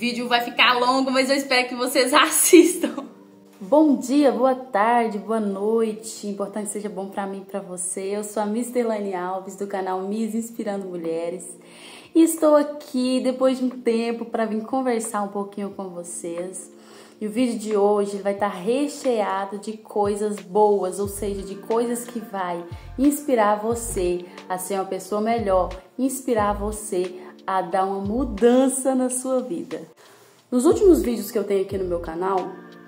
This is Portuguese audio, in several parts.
vídeo vai ficar longo, mas eu espero que vocês assistam. Bom dia, boa tarde, boa noite. Importante que seja bom pra mim e pra você. Eu sou a Miss Elaine Alves, do canal Miss Inspirando Mulheres. E estou aqui depois de um tempo para vir conversar um pouquinho com vocês. E o vídeo de hoje vai estar recheado de coisas boas, ou seja, de coisas que vai inspirar você a ser uma pessoa melhor, inspirar você a dar uma mudança na sua vida. Nos últimos vídeos que eu tenho aqui no meu canal,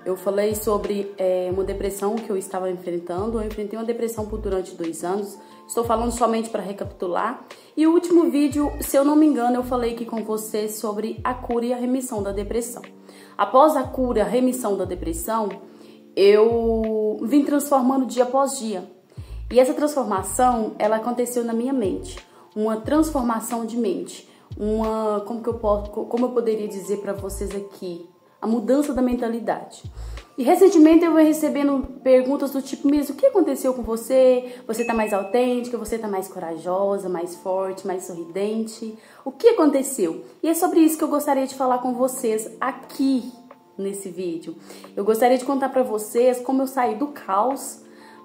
eu falei sobre uma depressão que eu estava enfrentando. Eu enfrentei uma depressão durante 2 anos. Estou falando somente para recapitular. E o último vídeo, se eu não me engano, eu falei aqui com você sobre a cura e a remissão da depressão. Após a cura e a remissão da depressão, eu vim transformando dia após dia. E essa transformação, ela aconteceu na minha mente. Uma transformação de mente. Como eu poderia dizer para vocês aqui? A mudança da mentalidade. E recentemente eu venho recebendo perguntas do tipo mesmo: o que aconteceu com você? Você tá mais autêntica? Você tá mais corajosa, mais forte, mais sorridente? O que aconteceu? E é sobre isso que eu gostaria de falar com vocês aqui nesse vídeo. Eu gostaria de contar para vocês como eu saí do caos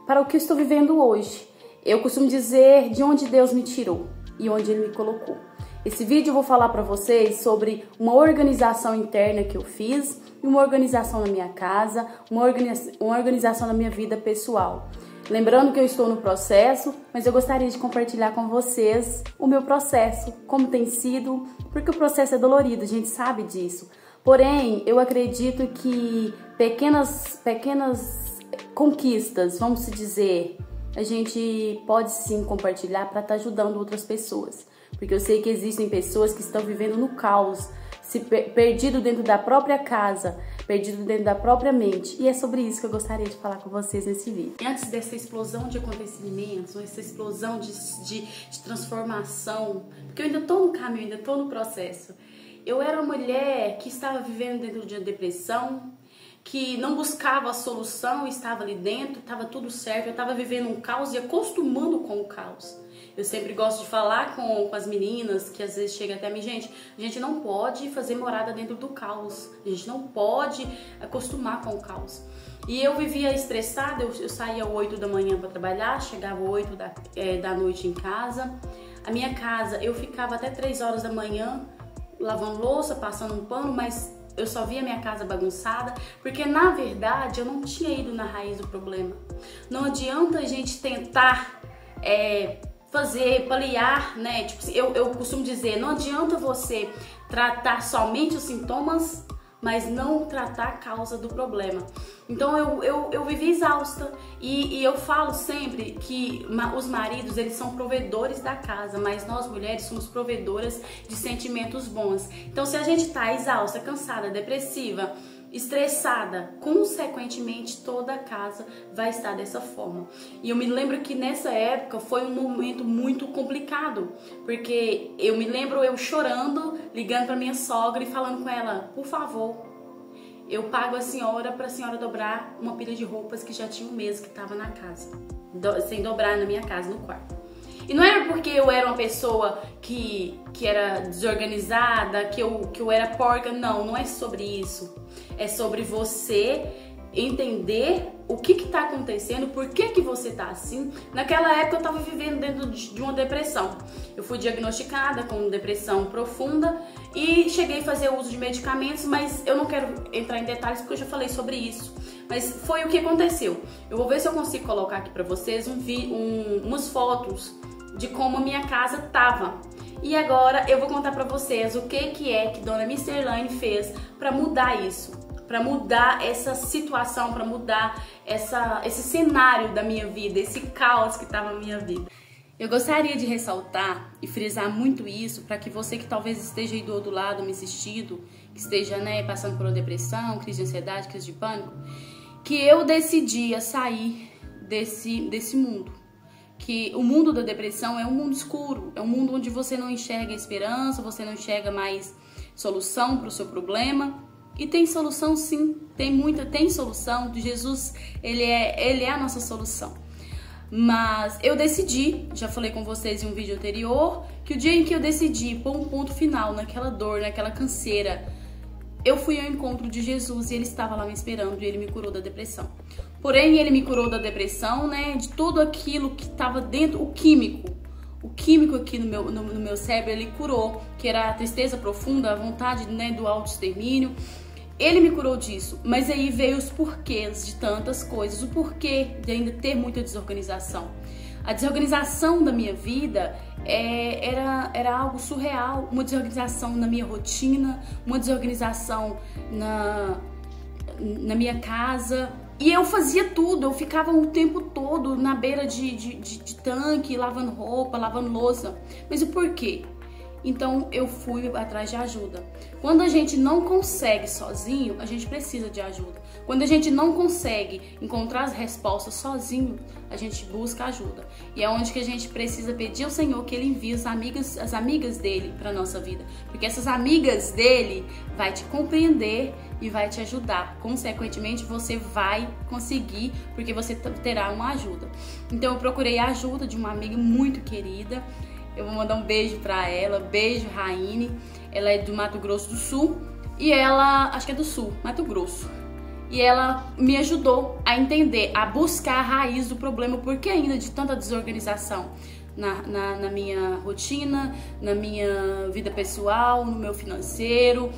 para o que eu estou vivendo hoje. Eu costumo dizer de onde Deus me tirou e onde Ele me colocou. Esse vídeo eu vou falar para vocês sobre uma organização interna que eu fiz e uma organização na minha casa, uma organização na minha vida pessoal. Lembrando que eu estou no processo, mas eu gostaria de compartilhar com vocês o meu processo, como tem sido, porque o processo é dolorido, a gente sabe disso. Porém, eu acredito que pequenas conquistas, vamos dizer, a gente pode sim compartilhar para estar ajudando outras pessoas. Porque eu sei que existem pessoas que estão vivendo no caos, perdido dentro da própria casa, perdido dentro da própria mente. E é sobre isso que eu gostaria de falar com vocês nesse vídeo. E antes dessa explosão de acontecimentos, essa explosão de transformação, porque eu ainda estou no caminho, ainda estou no processo. Eu era uma mulher que estava vivendo dentro de uma depressão, que não buscava a solução, estava ali dentro, estava tudo certo, eu estava vivendo um caos e acostumando com o caos. Eu sempre gosto de falar com as meninas que às vezes chegam até mim: gente, a gente não pode fazer morada dentro do caos, a gente não pode acostumar com o caos. E eu vivia estressada, eu saía às 8 da manhã para trabalhar, chegava às 8 da noite em casa. A minha casa, eu ficava até 3 horas da manhã lavando louça, passando um pano, mas eu só via minha casa bagunçada, porque na verdade eu não tinha ido na raiz do problema. Não adianta a gente tentar paliar, né? Tipo, eu costumo dizer, não adianta você tratar somente os sintomas, mas não tratar a causa do problema. Então eu vivi exausta e eu falo sempre que os maridos, eles são provedores da casa, mas nós mulheres somos provedoras de sentimentos bons. Então se a gente tá exausta, cansada, depressiva, estressada, consequentemente toda a casa vai estar dessa forma. E eu me lembro que nessa época foi um momento muito complicado, porque eu me lembro eu chorando, ligando para minha sogra e falando com ela: por favor, eu pago a senhora para a senhora dobrar uma pilha de roupas que já tinha um mês que estava na casa, sem dobrar na minha casa, no quarto. E não era porque eu era uma pessoa que era desorganizada, que eu era porca, não é sobre isso. É sobre você entender o que está acontecendo, por que você tá assim. Naquela época eu estava vivendo dentro de uma depressão. Eu fui diagnosticada com depressão profunda e cheguei a fazer uso de medicamentos, mas eu não quero entrar em detalhes porque eu já falei sobre isso. Mas foi o que aconteceu. Eu vou ver se eu consigo colocar aqui para vocês umas fotos de como a minha casa tava. E agora eu vou contar pra vocês o que é que Dona Miss Elaine fez pra mudar isso, pra mudar essa situação, pra mudar esse cenário da minha vida, esse caos que tava na minha vida. Eu gostaria de ressaltar e frisar muito isso para que você que talvez esteja aí do outro lado me assistindo, que esteja, né, passando por uma depressão, crise de ansiedade, crise de pânico, que eu decidi a sair desse mundo. Que o mundo da depressão é um mundo escuro, é um mundo onde você não enxerga esperança, você não enxerga mais solução para o seu problema. E tem solução sim, tem solução. Jesus, ele é a nossa solução. Mas eu decidi, já falei com vocês em um vídeo anterior, que o dia em que eu decidi pôr um ponto final naquela dor, naquela canseira, eu fui ao encontro de Jesus e ele estava lá me esperando e ele me curou da depressão. Porém, ele me curou da depressão, né, de tudo aquilo que estava dentro, o químico aqui no meu cérebro, ele curou, que era a tristeza profunda, a vontade, né, do autoextermínio. Ele me curou disso, mas aí veio os porquês de tantas coisas, o porquê de ainda ter muita desorganização. A desorganização da minha vida era algo surreal, uma desorganização na minha rotina, uma desorganização na minha casa. E eu fazia tudo, eu ficava o tempo todo na beira de tanque, lavando roupa, lavando louça. Mas o porquê? Então eu fui atrás de ajuda. Quando a gente não consegue sozinho, a gente precisa de ajuda. Quando a gente não consegue encontrar as respostas sozinho, a gente busca ajuda. E é onde que a gente precisa pedir ao Senhor que Ele envie as amigas dele para nossa vida. Porque essas amigas dele vai te compreender e vai te ajudar. Consequentemente, você vai conseguir, porque você terá uma ajuda. Então eu procurei a ajuda de uma amiga muito querida. Eu vou mandar um beijo pra ela, beijo Raine. Ela é do Mato Grosso do Sul e ela, acho que é do Sul, Mato Grosso. E ela me ajudou a entender, a buscar a raiz do problema, porque ainda de tanta desorganização na minha rotina, na minha vida pessoal, no meu financeiro,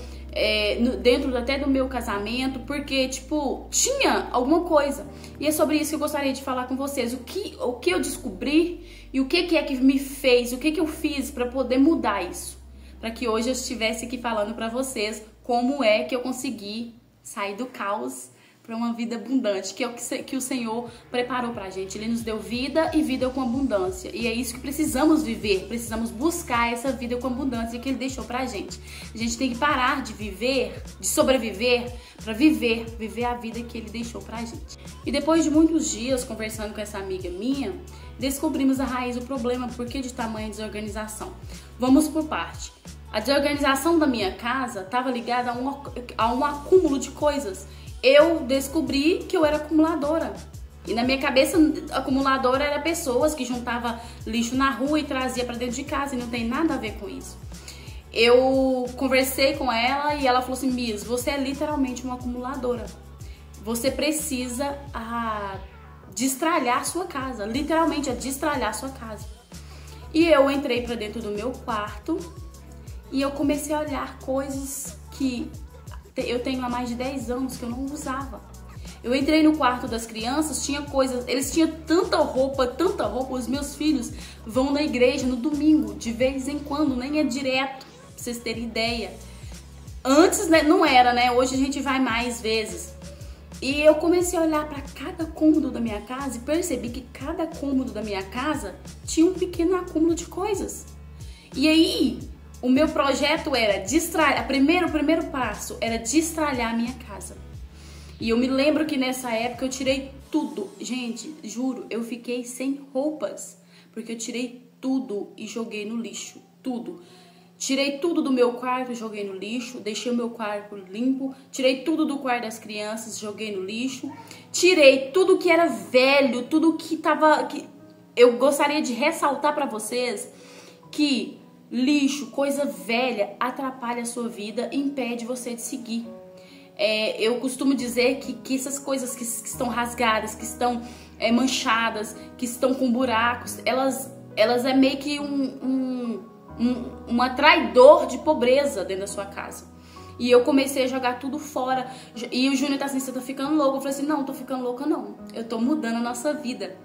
dentro até do meu casamento, porque, tipo, tinha alguma coisa. E é sobre isso que eu gostaria de falar com vocês. O que eu descobri e o que é que me fez, o que eu fiz para poder mudar isso. Para que hoje eu estivesse aqui falando para vocês como é que eu consegui sair do caos para uma vida abundante, que é o que o Senhor preparou pra gente. Ele nos deu vida e vida com abundância. E é isso que precisamos viver. Precisamos buscar essa vida com abundância que Ele deixou pra gente. A gente tem que parar de viver, de sobreviver, para viver a vida que Ele deixou pra gente. E depois de muitos dias conversando com essa amiga minha, descobrimos a raiz do problema, por que de tamanha desorganização. Vamos por parte. A desorganização da minha casa estava ligada a um acúmulo de coisas. Eu descobri que eu era acumuladora. E na minha cabeça, acumuladora era pessoas que juntavam lixo na rua e trazia para dentro de casa. E não tem nada a ver com isso. Eu conversei com ela e ela falou assim: Miss, você é literalmente uma acumuladora. Você precisa destralhar sua casa. Literalmente, destralhar sua casa. E eu entrei para dentro do meu quarto e eu comecei a olhar coisas que eu tenho há mais de 10 anos que eu não usava. Eu entrei no quarto das crianças, tinha coisas, eles tinham tanta roupa, os meus filhos vão na igreja no domingo, de vez em quando, nem é direto, pra vocês terem ideia. Antes, né, não era, né? Hoje a gente vai mais vezes. E eu comecei a olhar para cada cômodo da minha casa e percebi que cada cômodo da minha casa tinha um pequeno acúmulo de coisas. E aí, o meu projeto era destralhar, o primeiro passo era destralhar a minha casa. E eu me lembro que nessa época eu tirei tudo. Gente, juro, eu fiquei sem roupas, porque eu tirei tudo e joguei no lixo, tudo. Tirei tudo do meu quarto, joguei no lixo, deixei o meu quarto limpo, tirei tudo do quarto das crianças, joguei no lixo, tirei tudo que era velho, tudo que tava... Eu gostaria de ressaltar para vocês que lixo, coisa velha, atrapalha a sua vida e impede você de seguir. Eu costumo dizer que essas coisas que estão rasgadas, que estão manchadas, que estão com buracos, elas é meio que um atraidor de pobreza dentro da sua casa. E eu comecei a jogar tudo fora. E o Júnior tá assim: você tá ficando louco? Eu falei assim: não tô ficando louca não. Eu tô mudando a nossa vida.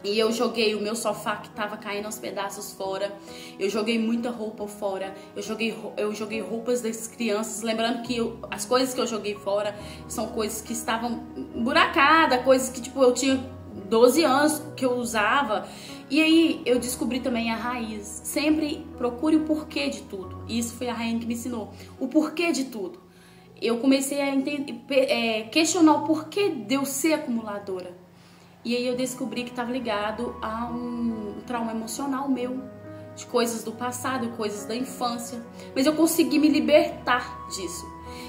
E eu joguei o meu sofá que tava caindo aos pedaços fora. Eu joguei muita roupa fora. Eu joguei roupas das crianças. Lembrando que as coisas que eu joguei fora são coisas que estavam buracadas, coisas que tipo eu tinha 12 anos que eu usava. E aí eu descobri também a raiz. Sempre procure o porquê de tudo. E isso foi a Rainha que me ensinou. O porquê de tudo. Eu comecei a questionar o porquê de eu ser acumuladora. E aí eu descobri que estava ligado a um trauma emocional meu, de coisas do passado, coisas da infância. Mas eu consegui me libertar disso.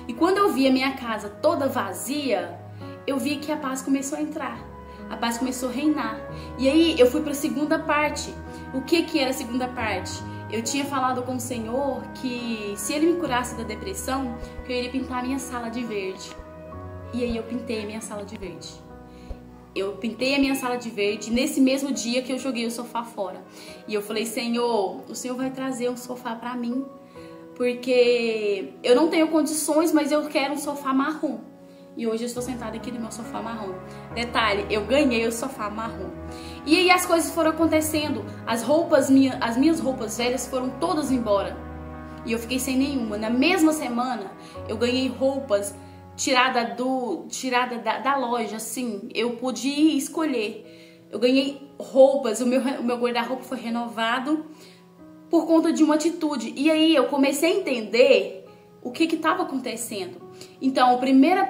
E quando eu vi a minha casa toda vazia, eu vi que a paz começou a entrar. A paz começou a reinar. E aí eu fui para a segunda parte. O que era a segunda parte? eu tinha falado com o Senhor que se Ele me curasse da depressão, que eu iria pintar a minha sala de verde. E aí eu pintei a minha sala de verde. Eu pintei a minha sala de verde nesse mesmo dia que eu joguei o sofá fora. E eu falei, Senhor, o Senhor vai trazer um sofá pra mim, porque eu não tenho condições, mas eu quero um sofá marrom. E hoje eu estou sentada aqui no meu sofá marrom. Detalhe, eu ganhei o sofá marrom. E aí as coisas foram acontecendo. As minhas roupas velhas foram todas embora. E eu fiquei sem nenhuma. Na mesma semana, eu ganhei roupas tirada da loja, assim. Eu pude escolher. Eu ganhei roupas, o meu guarda-roupa foi renovado por conta de uma atitude. E aí eu comecei a entender o que estava acontecendo. Então, a primeira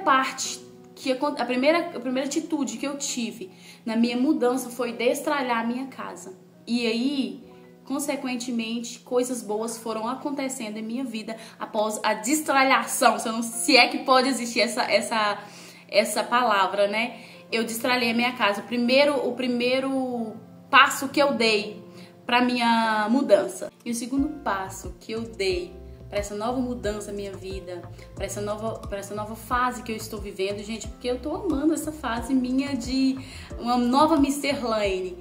atitude que eu tive na minha mudança foi destralhar a minha casa. E aí, consequentemente, coisas boas foram acontecendo em minha vida após a destralhação, se é que pode existir essa palavra, né? Eu destralhei a minha casa. O primeiro passo que eu dei para minha mudança. E o segundo passo que eu dei para essa nova mudança na minha vida, para essa nova fase que eu estou vivendo, gente, porque eu tô amando essa fase minha de uma nova Mr. Lane.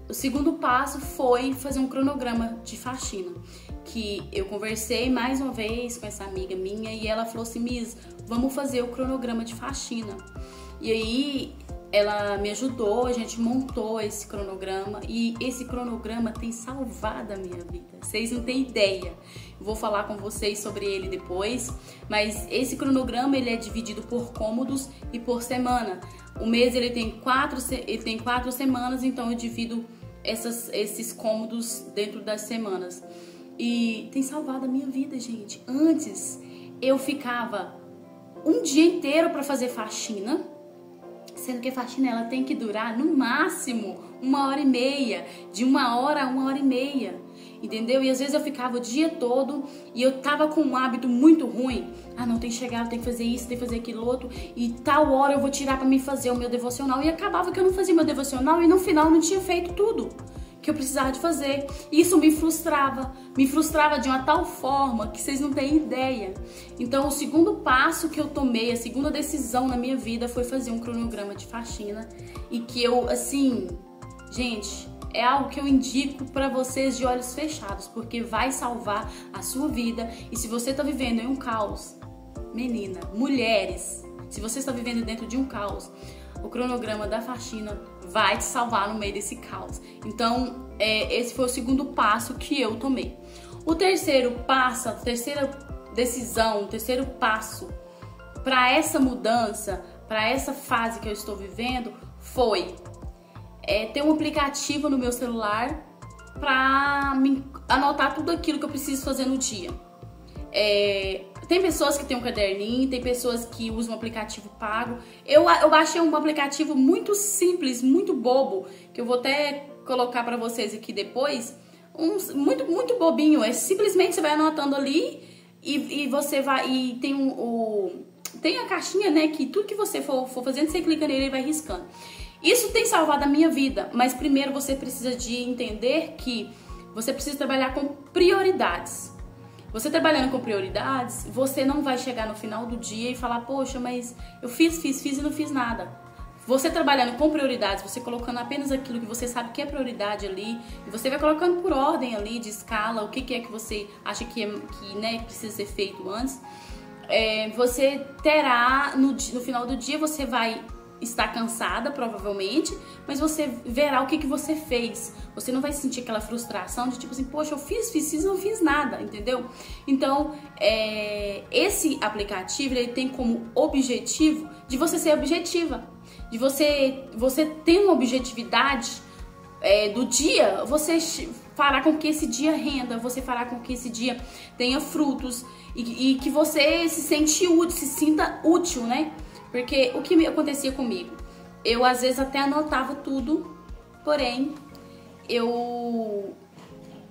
O segundo passo foi fazer um cronograma de faxina, que eu conversei mais uma vez com essa amiga minha e ela falou assim, Miss, vamos fazer o cronograma de faxina. E aí ela me ajudou, a gente montou esse cronograma e esse cronograma tem salvado a minha vida. Vocês não têm ideia. Vou falar com vocês sobre ele depois, mas esse cronograma ele é dividido por cômodos e por semana. O mês ele tem quatro semanas, então eu divido esses cômodos dentro das semanas. E tem salvado a minha vida, gente. Antes eu ficava um dia inteiro para fazer faxina, sendo que a faxina ela tem que durar no máximo 1h30, de 1h a 1h30, entendeu? E às vezes eu ficava o dia todo e eu tava com um hábito muito ruim. Ah, não, tem que chegar, tem que fazer isso, tem que fazer aquilo outro, e tal hora eu vou tirar pra mim fazer o meu devocional. E acabava que eu não fazia meu devocional e no final não tinha feito tudo que eu precisava de fazer. Isso me frustrava de uma tal forma que vocês não têm ideia. Então o segundo passo que eu tomei, a segunda decisão na minha vida foi fazer um cronograma de faxina, e que eu, assim, gente, é algo que eu indico pra vocês de olhos fechados, porque vai salvar a sua vida. E se você tá vivendo em um caos, menina, mulheres, se você está vivendo dentro de um caos, o cronograma da faxina vai te salvar no meio desse caos. Então, esse foi o segundo passo que eu tomei. O terceiro passo, a terceira decisão, o terceiro passo para essa mudança, para essa fase que eu estou vivendo, foi ter um aplicativo no meu celular para anotar tudo aquilo que eu preciso fazer no dia. Tem pessoas que têm um caderninho, tem pessoas que usam um aplicativo pago. Eu baixei um aplicativo muito simples, muito bobo, que eu vou até colocar para vocês aqui depois. Muito bobinho. Simplesmente você vai anotando ali e você vai. E tem a caixinha, né? Que tudo que você for fazendo, você clica nele e vai riscando. Isso tem salvado a minha vida, mas primeiro você precisa de entender que você precisa trabalhar com prioridades. Você trabalhando com prioridades, você não vai chegar no final do dia e falar, poxa, mas eu fiz e não fiz nada. Você trabalhando com prioridades, você colocando apenas aquilo que você sabe que é prioridade ali, e você vai colocando por ordem ali, de escala, o que é que você acha que precisa ser feito antes, você terá, no final do dia, você vai estar cansada, provavelmente, mas você verá o que você fez. Você não vai sentir aquela frustração de tipo assim, poxa, eu fiz e não fiz nada, entendeu? Então, esse aplicativo, ele tem como objetivo de você ser objetiva, de você ter uma objetividade do dia, você fará com que esse dia renda, você fará com que esse dia tenha frutos e que você se sinta útil, né? Porque o que acontecia comigo? Eu às vezes até anotava tudo, porém eu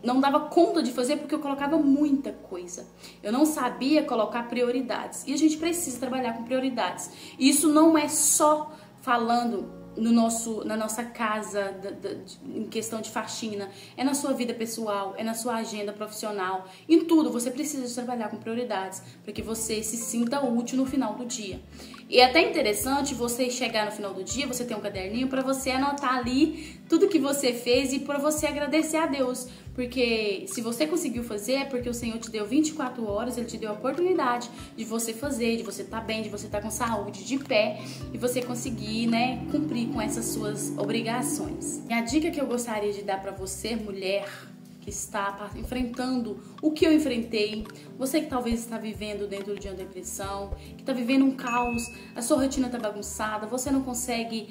não dava conta de fazer porque eu colocava muita coisa. Eu não sabia colocar prioridades. E a gente precisa trabalhar com prioridades. E isso não é só falando na nossa casa, em questão de faxina, é na sua vida pessoal, é na sua agenda profissional. Em tudo, você precisa trabalhar com prioridades para que você se sinta útil no final do dia. E é até interessante você chegar no final do dia, você ter um caderninho para você anotar ali tudo que você fez e para você agradecer a Deus. Porque se você conseguiu fazer, é porque o Senhor te deu 24 horas, Ele te deu a oportunidade de você fazer, de você estar bem, de você estar com saúde, de pé, e você conseguir, né, cumprir com essas suas obrigações. E a dica que eu gostaria de dar para você, mulher, que está enfrentando o que eu enfrentei, você que talvez está vivendo dentro de uma depressão, que está vivendo um caos, a sua rotina está bagunçada, você não consegue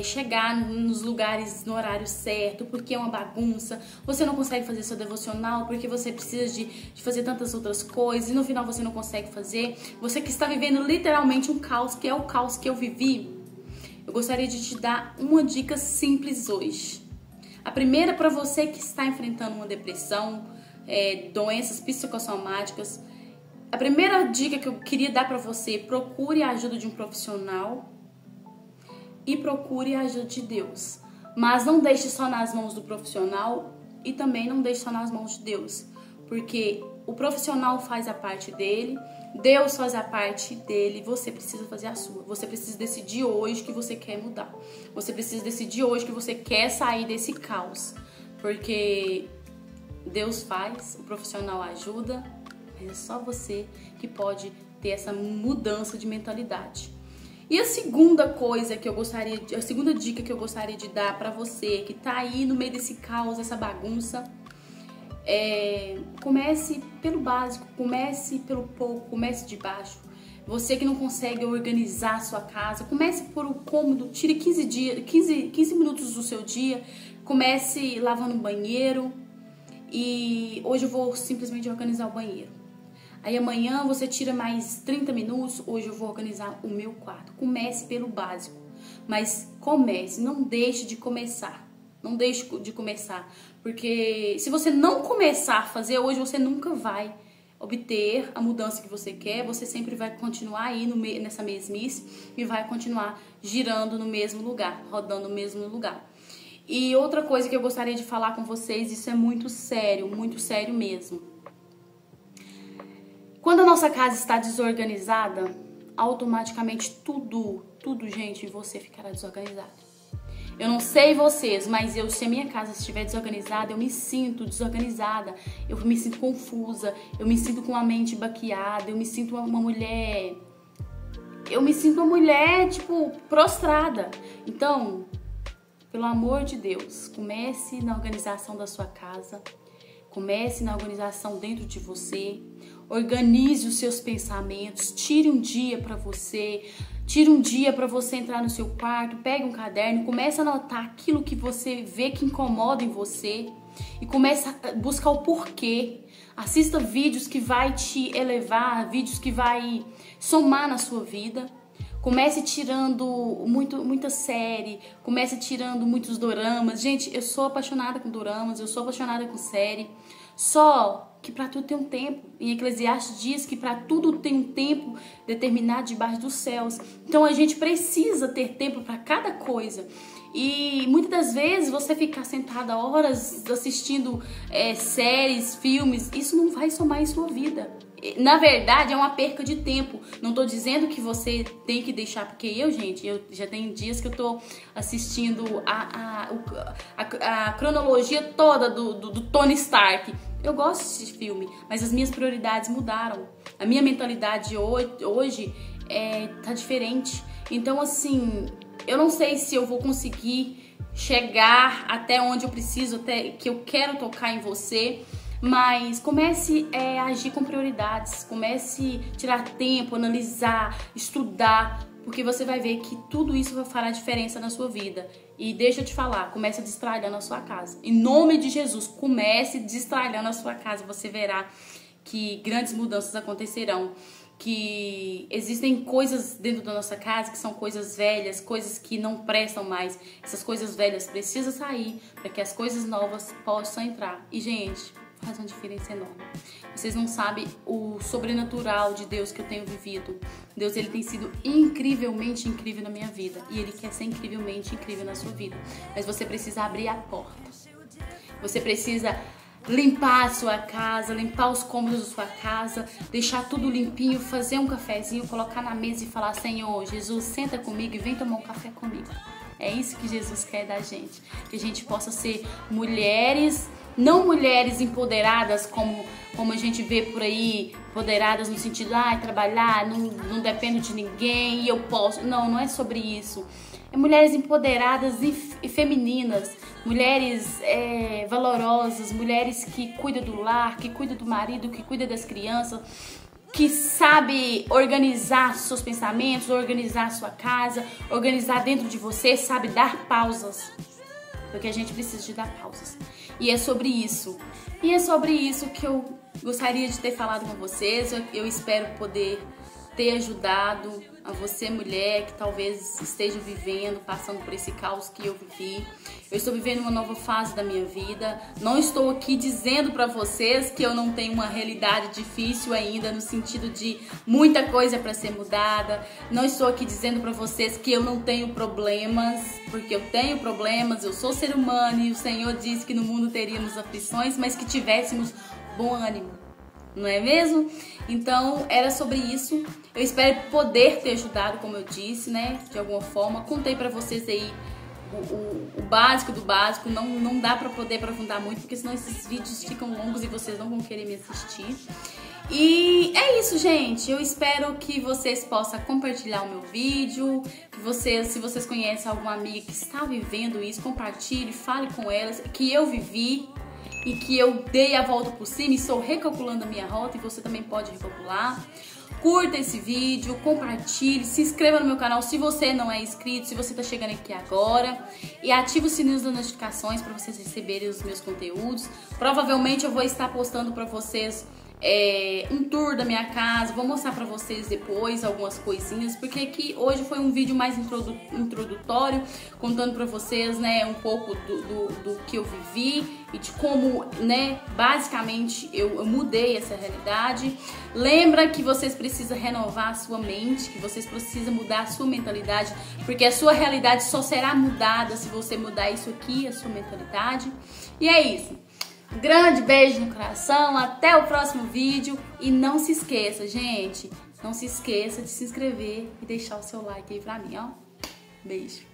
chegar nos lugares no horário certo porque é uma bagunça, você não consegue fazer seu devocional porque você precisa de fazer tantas outras coisas e no final você não consegue fazer, você que está vivendo literalmente um caos, que é o caos que eu vivi, eu gostaria de te dar uma dica simples hoje. A primeira, para você que está enfrentando uma depressão, doenças psicossomáticas, a primeira dica que eu queria dar para você: procure a ajuda de um profissional e procure a ajuda de Deus. Mas não deixe só nas mãos do profissional e também não deixe só nas mãos de Deus, porque o profissional faz a parte dele, Deus faz a parte dele, você precisa fazer a sua. Você precisa decidir hoje que você quer mudar. Você precisa decidir hoje que você quer sair desse caos. Porque Deus faz, o profissional ajuda, mas é só você que pode ter essa mudança de mentalidade. E a segunda coisa que eu gostaria, a segunda dica que eu gostaria de dar pra você que tá aí no meio desse caos, essa bagunça, comece pelo básico, comece pelo pouco, comece de baixo. Você que não consegue organizar a sua casa, comece por um cômodo, tire 15 minutos do seu dia, comece lavando o banheiro e hoje eu vou simplesmente organizar o banheiro. Aí amanhã você tira mais 30 minutos, hoje eu vou organizar o meu quarto. Comece pelo básico, mas comece, não deixe de começar. Não deixe de começar, porque se você não começar a fazer hoje, você nunca vai obter a mudança que você quer, você sempre vai continuar aí nessa mesmice e vai continuar girando no mesmo lugar, rodando no mesmo lugar. E outra coisa que eu gostaria de falar com vocês, isso é muito sério mesmo. Quando a nossa casa está desorganizada, automaticamente tudo, gente, em você ficará desorganizado. Eu não sei vocês, mas se a minha casa estiver desorganizada, eu me sinto desorganizada, eu me sinto confusa, eu me sinto com a mente baqueada, eu me sinto uma mulher, tipo, prostrada. Então, pelo amor de Deus, comece na organização da sua casa, comece na organização dentro de você, organize os seus pensamentos, tire um dia para você. Tire um dia para você entrar no seu quarto, pegue um caderno, comece a anotar aquilo que você vê que incomoda em você e comece a buscar o porquê. Assista vídeos que vai te elevar, vídeos que vai somar na sua vida. Comece tirando muita série, comece tirando muitos doramas. Gente, eu sou apaixonada com doramas, eu sou apaixonada com série. Só que para tudo tem um tempo. Em Eclesiastes diz que para tudo tem um tempo determinado debaixo dos céus. Então a gente precisa ter tempo para cada coisa. E muitas das vezes você ficar sentada horas assistindo séries, filmes, isso não vai somar em sua vida. Na verdade, é uma perca de tempo. Não tô dizendo que você tem que deixar, porque eu já tenho dias que eu tô assistindo a cronologia toda do Tony Stark. Eu gosto desse filme, mas as minhas prioridades mudaram. A minha mentalidade hoje tá diferente. Então, assim, eu não sei se eu vou conseguir chegar até onde eu preciso, até que eu quero tocar em você. Mas comece a agir com prioridades, comece a tirar tempo, analisar, estudar, porque você vai ver que tudo isso vai fazer diferença na sua vida. E deixa eu te falar, comece a destralhar na sua casa. Em nome de Jesus, comece a destralhar na sua casa, você verá que grandes mudanças acontecerão. Que existem coisas dentro da nossa casa que são coisas velhas, coisas que não prestam mais. Essas coisas velhas precisam sair para que as coisas novas possam entrar. E, gente, faz uma diferença enorme. Vocês não sabem o sobrenatural de Deus que eu tenho vivido. Deus, ele tem sido incrivelmente incrível na minha vida. E ele quer ser incrivelmente incrível na sua vida. Mas você precisa abrir a porta. Você precisa limpar a sua casa, limpar os cômodos da sua casa, deixar tudo limpinho, fazer um cafezinho, colocar na mesa e falar: Senhor, Jesus, senta comigo e vem tomar um café comigo. É isso que Jesus quer da gente. Que a gente possa ser mulheres, não mulheres empoderadas como a gente vê por aí, empoderadas no sentido, trabalhar, não dependo de ninguém e eu posso. Não, não é sobre isso. É mulheres empoderadas e femininas, mulheres valorosas, mulheres que cuidam do lar, que cuidam do marido, que cuidam das crianças, que sabe organizar seus pensamentos, organizar a sua casa, organizar dentro de você, sabe dar pausas. Porque a gente precisa de dar pausas. E é sobre isso. E é sobre isso que eu gostaria de ter falado com vocês. Eu espero poder ter ajudado a você, mulher, que talvez esteja vivendo, passando por esse caos que eu vivi. Eu estou vivendo uma nova fase da minha vida. Não estou aqui dizendo para vocês que eu não tenho uma realidade difícil ainda, no sentido de muita coisa para ser mudada. Não estou aqui dizendo para vocês que eu não tenho problemas, porque eu tenho problemas, eu sou ser humano e o Senhor disse que no mundo teríamos aflições, mas que tivéssemos bom ânimo. Não é mesmo? Então, era sobre isso. Eu espero poder ter ajudado, como eu disse, né? De alguma forma. Contei pra vocês aí o básico do básico. Não dá pra poder aprofundar muito, porque senão esses vídeos ficam longos e vocês não vão querer me assistir. E é isso, gente. Eu espero que vocês possam compartilhar o meu vídeo. Que vocês, se vocês conhecem alguma amiga que está vivendo isso, compartilhe, fale com elas. Que eu vivi e que eu dei a volta por cima e estou recalculando a minha rota e você também pode recalcular. Curta esse vídeo, compartilhe, se inscreva no meu canal se você não é inscrito, se você está chegando aqui agora, e ative o sininho das notificações para vocês receberem os meus conteúdos. Provavelmente eu vou estar postando para vocês um tour da minha casa, vou mostrar pra vocês depois algumas coisinhas, porque aqui hoje foi um vídeo mais introdutório, contando pra vocês, né, um pouco do que eu vivi e de como, né, basicamente eu mudei essa realidade. Lembra que vocês precisam renovar a sua mente, que vocês precisam mudar a sua mentalidade, porque a sua realidade só será mudada se você mudar isso aqui, a sua mentalidade. E é isso. Um grande beijo no coração, até o próximo vídeo e não se esqueça, gente, não se esqueça de se inscrever e deixar o seu like aí pra mim, ó. Beijo.